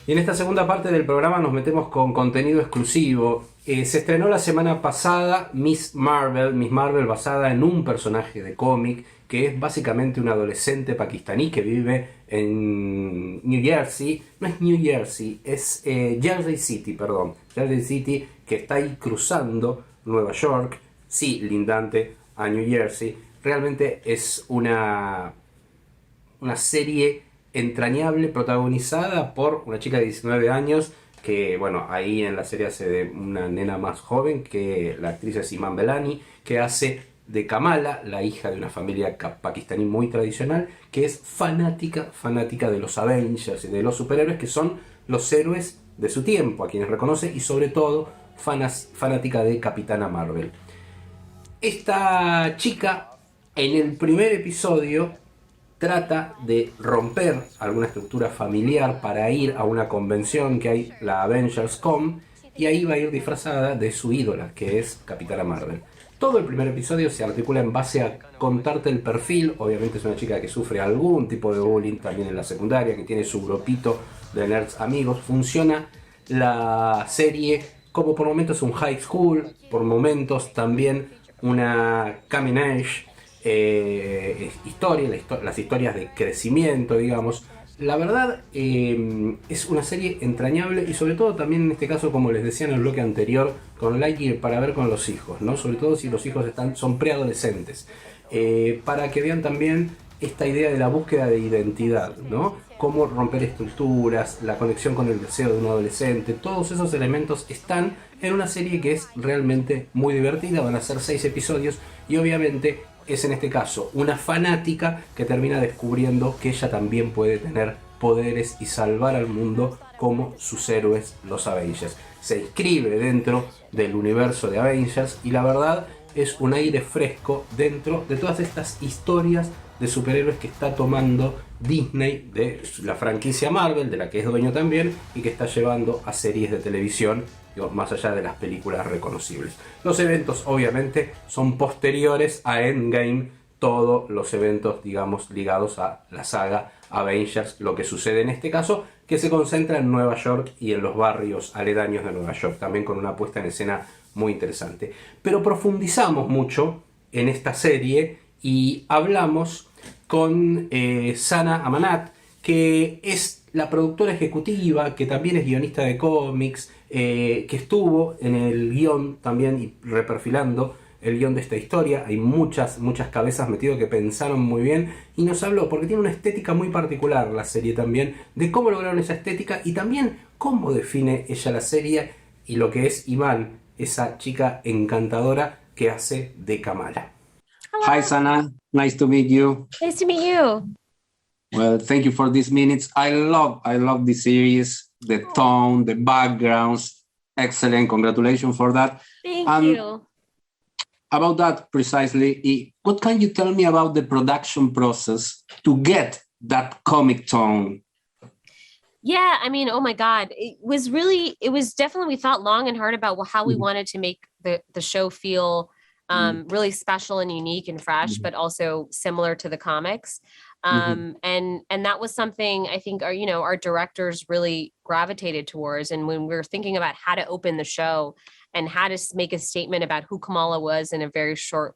Y en esta segunda parte del programa nos metemos con contenido exclusivo. Se estrenó la semana pasada Miss Marvel basada en un personaje de cómic que es básicamente un adolescente pakistaní que vive en New Jersey. No es New Jersey, es Jersey City, perdón. Jersey City, que está ahí cruzando Nueva York, sí, lindante a New Jersey. Realmente es una serie entrañable protagonizada por una chica de 19 años que, bueno, ahí en la serie hace de una nena más joven, que la actriz es Iman Belani, que hace de Kamala, la hija de una familia pakistaní muy tradicional, que es fanática de los Avengers y de los superhéroes, que son los héroes de su tiempo, a quienes reconoce, y sobre todo fanática de Capitana Marvel. Esta chica, en el primer episodio, trata de romper alguna estructura familiar para ir a una convención que hay, la Avengers Con, y ahí va a ir disfrazada de su ídola, que es Capitana Marvel. Todo el primer episodio se articula en base a contarte el perfil. Obviamente es una chica que sufre algún tipo de bullying también en la secundaria, que tiene su grupito de nerds amigos. Funciona la serie como por momentos un high school, por momentos también una coming age, las historias de crecimiento, digamos. La verdad, es una serie entrañable y sobre todo también en este caso, como les decía en el bloque anterior, con Lightyear para ver con los hijos, ¿no? Sobre todo si los hijos son preadolescentes, para que vean también esta idea de la búsqueda de identidad, ¿no? Cómo romper estructuras, la conexión con el deseo de un adolescente, todos esos elementos están en una serie que es realmente muy divertida. Van a ser 6 episodios y obviamente es en este caso una fanática que termina descubriendo que ella también puede tener poderes y salvar al mundo como sus héroes, los Avengers. Se inscribe dentro del universo de Avengers y la verdad es un aire fresco dentro de todas estas historias de superhéroes que está tomando Disney de la franquicia Marvel, de la que es dueño también, y que está llevando a series de televisión, digo, más allá de las películas reconocibles. Los eventos obviamente son posteriores a Endgame, todos los eventos, digamos, ligados a la saga Avengers. Lo que sucede en este caso, que se concentra en Nueva York y en los barrios aledaños de Nueva York, también con una puesta en escena muy interesante. Pero profundizamos mucho en esta serie y hablamos con Sana Amanat, que es la productora ejecutiva, que también es guionista de cómics, que estuvo en el guión también y reperfilando el guión de esta historia. Hay muchas cabezas metidas que pensaron muy bien y nos habló, porque tiene una estética muy particular la serie también, de cómo lograron esa estética y también cómo define ella la serie y lo que es Iman, esa chica encantadora que hace de Kamala. Hi Hello. Sana, nice to meet you. Nice to meet you. Well, thank you for these minutes. I love this series, the tone, the backgrounds. Excellent. Congratulations for that. Thank you. About that precisely, what can you tell me about the production process to get that comic tone? Yeah, I mean, oh my God. It was definitely, we thought long and hard about how we wanted to make the show feel really special and unique and fresh, but also similar to the comics. And that was something I think our directors really gravitated towards. And when we were thinking about how to open the show and how to make a statement about who Kamala was in a very short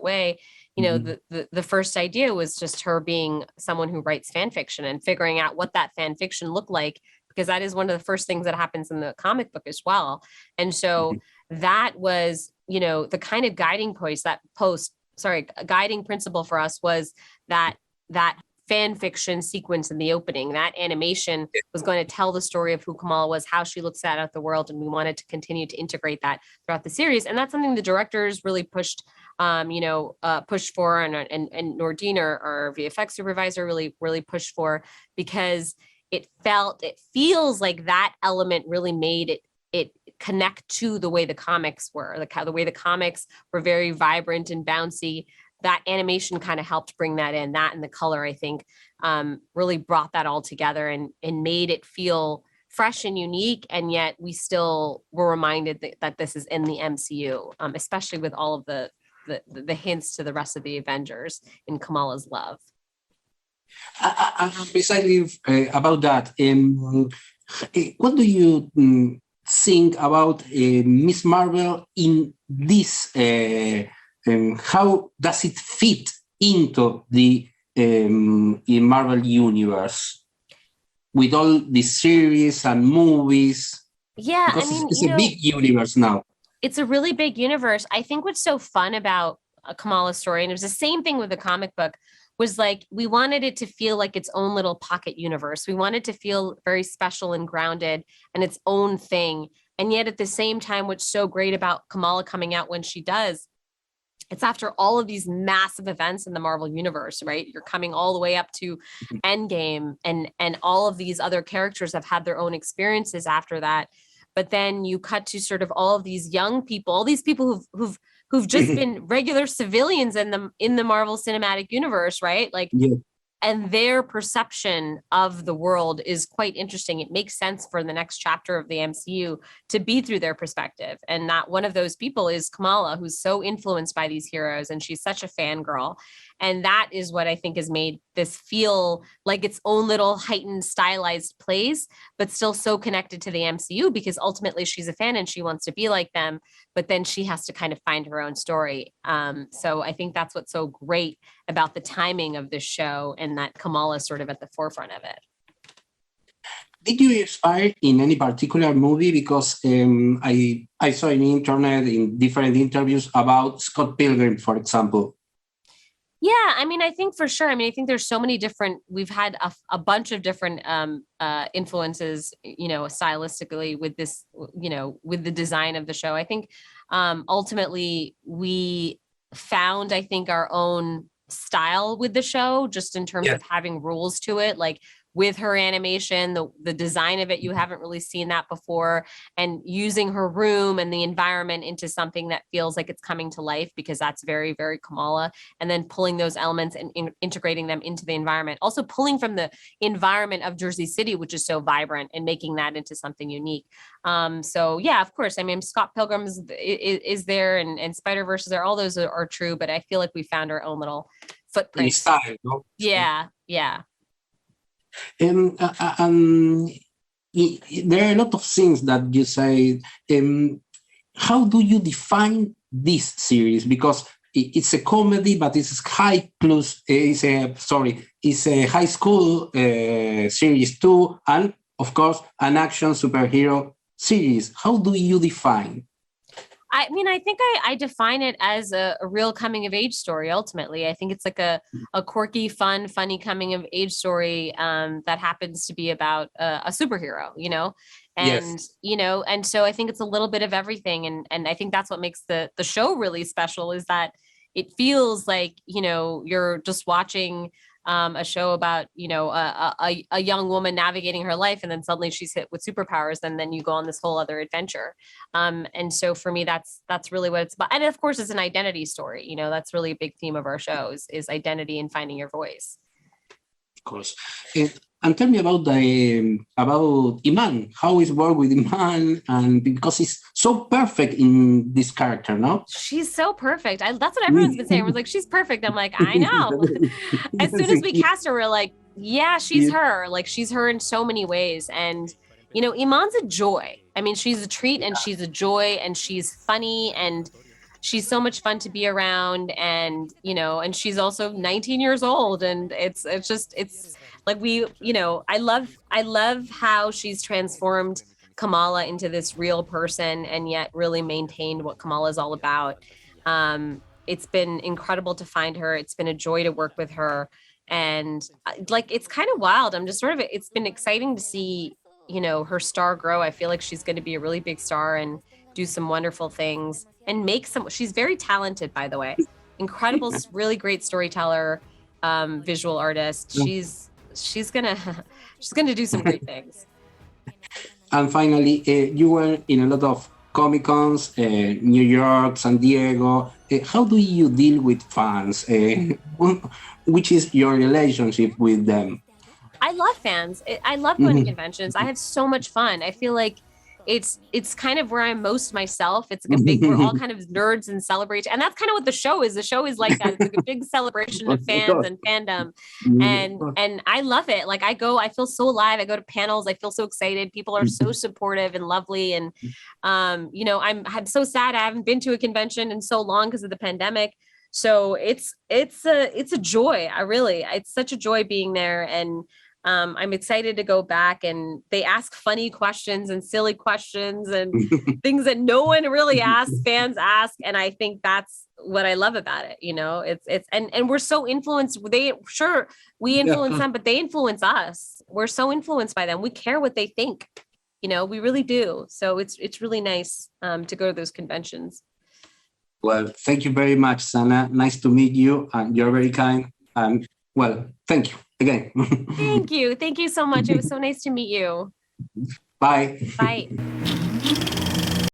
way, the first idea was just her being someone who writes fan fiction and figuring out what that fan fiction looked like, because that is one of the first things that happens in the comic book as well. And so that was, the kind of guiding principle for us was that fan fiction sequence in the opening. That animation was going to tell the story of who Kamala was, how she looks at the world, and we wanted to continue to integrate that throughout the series. And that's something the directors really pushed for, and Nordine, our VFX supervisor, really pushed for, because it feels like that element really made it connect to the way the comics were, the way the comics were very vibrant and bouncy. That animation kind of helped bring that in. That and the color, I think, really brought that all together and made it feel fresh and unique. And yet we still were reminded that this is in the MCU, especially with all of the hints to the rest of the Avengers in Kamala's love. Precisely about that. What do you think about Miss Marvel in this? How does it fit into the in Marvel universe with all the series and movies? Yeah, Because I mean, it's a big universe now. it's a really big universe. I think what's so fun about Kamala's story, and it was the same thing with the comic book, was like we wanted it to feel like its own little pocket universe. We wanted to feel very special and grounded and its own thing. And yet at the same time, what's so great about Kamala coming out when she does, it's after all of these massive events in the Marvel universe, right? You're coming all the way up to Endgame, and all of these other characters have had their own experiences after that. But then you cut to sort of all of these young people, all these people who've just been regular civilians in the Marvel Cinematic Universe, right? Like, Yeah. and their perception of the world is quite interesting. It makes sense for the next chapter of the MCU to be through their perspective. And not one of those people is Kamala, who's so influenced by these heroes, and she's such a fangirl. And that is what I think has made this feel like its own little heightened, stylized place, but still so connected to the MCU, because ultimately she's a fan and she wants to be like them, but then she has to kind of find her own story. So I think that's what's so great about the timing of this show, and that Kamala is sort of at the forefront of it. Did you inspire in any particular movie? Because I saw in the internet in different interviews about Scott Pilgrim, for example. Yeah, I mean, I think for sure. I mean, I think there's so many different, we've had a bunch of different influences, stylistically with this, with the design of the show. I think ultimately we found, I think, our own style with the show, just in terms of having rules to it. Like with her animation, the design of it, you haven't really seen that before, and using her room and the environment into something that feels like it's coming to life, because that's very, very Kamala, and then pulling those elements and integrating them into the environment. Also pulling from the environment of Jersey City, which is so vibrant, and making that into something unique. So yeah, of course. I mean, Scott Pilgrim is there, and Spider-Verse is there. All those are true, but I feel like we found our own little footprint. Style, no? Yeah. And there are a lot of things that you say. How do you define this series? Because it's a comedy, but it's it's a high school series too, and of course an action superhero series. How do you define? I mean, I think I define it as a real coming of age story. Ultimately, I think it's like a quirky, funny coming of age story that happens to be about a superhero, and and so I think it's a little bit of everything, and I think that's what makes the show really special, is that it feels like you're just watching a show about a young woman navigating her life, and then suddenly she's hit with superpowers, and then you go on this whole other adventure. And so for me, that's really what it's about. And of course, it's an identity story. That's really a big theme of our shows, is identity and finding your voice. Of course. And tell me about Iman. How is work with Iman? And because he's so perfect in this character, no? She's so perfect. That's what everyone's been saying. We're like, she's perfect. I'm like, I know. As soon as we cast her, we're like, yeah, she's her. Like, she's her in so many ways. And Iman's a joy. I mean, she's a treat, and she's a joy, and she's funny, and she's so much fun to be around. And and she's also 19 years old, and it's like I love how she's transformed Kamala into this real person, and yet really maintained what Kamala is all about. It's been incredible to find her. It's been a joy to work with her, and it's kind of wild. I'm just it's been exciting to see her star grow. I feel like she's going to be a really big star and do some wonderful things, and she's very talented, by the way. Incredible, really great storyteller, visual artist. She's gonna do some great things. And finally, you were in a lot of Comic-Cons, New York, San Diego. How do you deal with fans? Which is your relationship with them? I love fans. I love going to conventions. I have so much fun. I feel like it's kind of where I'm most myself. It's like a big, we're all kind of nerds and celebrate. And that's kind of what the show is. The show is like that. It's like a big celebration of fans and fandom. And I love it. Like I feel so alive. I go to panels. I feel so excited. People are so supportive and lovely. And, I'm so sad I haven't been to a convention in so long because of the pandemic. So it's a joy. It's such a joy being there. And I'm excited to go back, and they ask funny questions and silly questions and things that no one really asks, fans ask. And I think that's what I love about it. And we're so influenced. We influence them, but they influence us. We're so influenced by them. We care what they think, we really do. So it's really nice to go to those conventions. Well, thank you very much, Sana. Nice to meet you. You're very kind. Well, thank you again. Thank you. Thank you so much. It was so nice to meet you. Bye. Bye.